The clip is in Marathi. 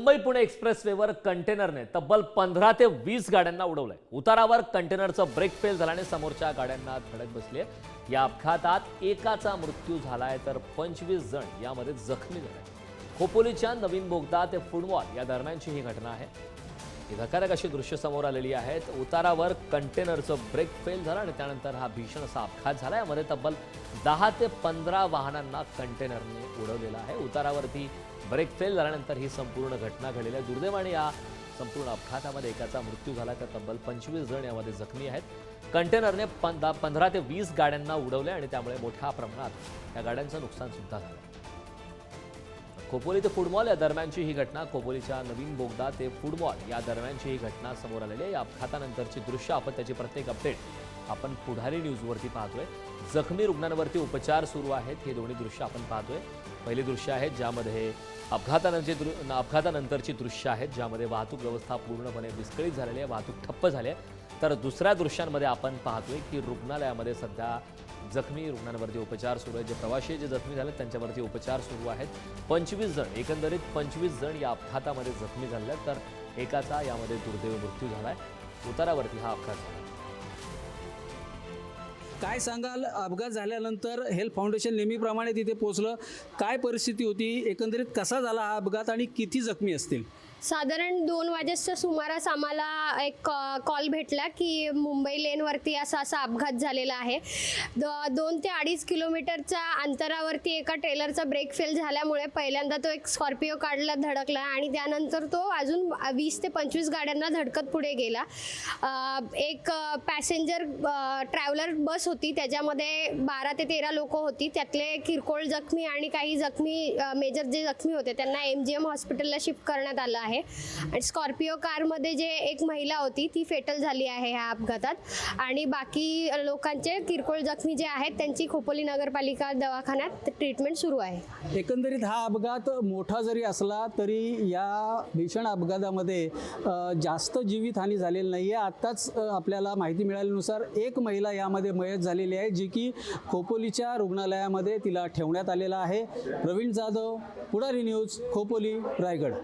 मुंबई पुणे एक्सप्रेसवेवर कंटेनरने तब्बल 15 ते 20 गाड्यांना उडवलंय। उतारावर कंटेनरचं ब्रेक फेल झाल्याने समोरच्या गाड्यांना धडक बसली आहे। या अपघातात एकाचा मृत्यू झालाय तर 25 जण यामध्ये जखमी झाले। खोपोलीच्या नवीन बोगदा ते फुटबॉल या दरम्यानची ही घटना आहे। ही धक्कादायक अशी दृश्य समोर आलेली आहेत। उतारावर कंटेनरचं ब्रेक फेल झालं आणि त्यानंतर हा भीषण असा अपघात झाला। यामध्ये तब्बल 10 ते 15 वाहनांना कंटेनरने उडवलेला आहे। उतारावरती ब्रेक फेल झाल्यानंतर ही संपूर्ण घटना घडलेली आहे। दुर्दैवाने या संपूर्ण अपघातामध्ये एकाचा मृत्यू झाला तर तब्बल 25 जण यामध्ये जखमी आहेत। कंटेनरने 15 ते 20 गाड्यांना उडवले आणि त्यामुळे मोठ्या प्रमाणात या गाड्यांचं नुकसान सुद्धा झालं। खोपोली ते फुटबॉल या दरम्यानची ही घटना, खोपोलीच्या नवीन बोगदा ते फुटबॉल या दरम्यानची ही घटना समोर आलेली आहे। या अपघातानंतरची दृश्य आपण त्याची प्रत्येक अपडेट आपण पुढारी न्यूजवरती पाहतोय। जखमी रुग्णांवरती उपचार सुरू आहेत। हे दोन्ही दृश्य आपण पाहतोय। पहिली दृश्य आहेत ज्यामध्ये अपघातानंतरची दृश्य आहेत ज्यामध्ये वाहतूक व्यवस्था पूर्णपणे विस्कळीत झालेली आहे, वाहतूक ठप्प झाली आहे। तर दुसऱ्या दृश्यांमध्ये आपण पाहतोय की रुग्णालयामध्ये सध्या जखमी रुग्णांवरती उपचार सुरू आहेत। जे प्रवासी जे जखमी झाले त्यांच्यावरती उपचार सुरू आहेत। 25 जण एकंदरीत 25 जण या अपघातामध्ये जखमी झाले आहेत तर एकाचा यामध्ये दुर्दैवी मृत्यू झालाय। उतारावरती हा अपघात झाला। काय सांगाल, अपघात झाल्यानंतर हेल्प फाउंडेशन नेहमीप्रमाणे तिथे पोहोचलं, काय परिस्थिती होती, एकंदरीत कसा झाला हा अपघात आणि किती जखमी असतील? साधारण 2 वाजेच्या सुमारास आम्हाला एक कॉल भेटला की मुंबई लेनवरती असा अपघात झालेला आहे। 2 ते 2.5 किलोमीटरच्या अंतरावरती एका ट्रेलरचा ब्रेक फेल झाल्यामुळे पहिल्यांदा तो एक स्कॉर्पिओ कारला धडकला आणि त्यानंतर तो अजून 20 ते 25 गाड्यांना धडकत पुढे गेला। एक पॅसेंजर ट्रॅव्हलर बस होती, त्याच्यामध्ये 12 ते 13 लोक होती। त्यातले किरकोळ जखमी आणि काही जखमी मेजर जे जखमी होते त्यांना MGM हॉस्पिटलला शिफ्ट करण्यात आलं आहे। आणि स्कॉर्पिओ कारमध्ये जे एक महिला होती ती फेटल झाली आहे ह्या अपघातात आणि बाकी लोकांचे किरकोळ जखमी जे आहेत त्यांची खोपोली नगरपालिका दवाखान्यात ट्रीटमेंट सुरू आहे। एकंदरीत हा अपघात मोठा जरी असला तरी या भीषण अपघातामध्ये जास्त जीवितहानी झालेली नाही आहे। आत्ताच आपल्याला माहिती मिळाल्यानुसार एक महिला यामध्ये मयत झालेली आहे जी की खोपोलीच्या रुग्णालयामध्ये तिला ठेवण्यात आलेला आहे। प्रवीण जाधव, पुढारी न्यूज, खोपोली, रायगड।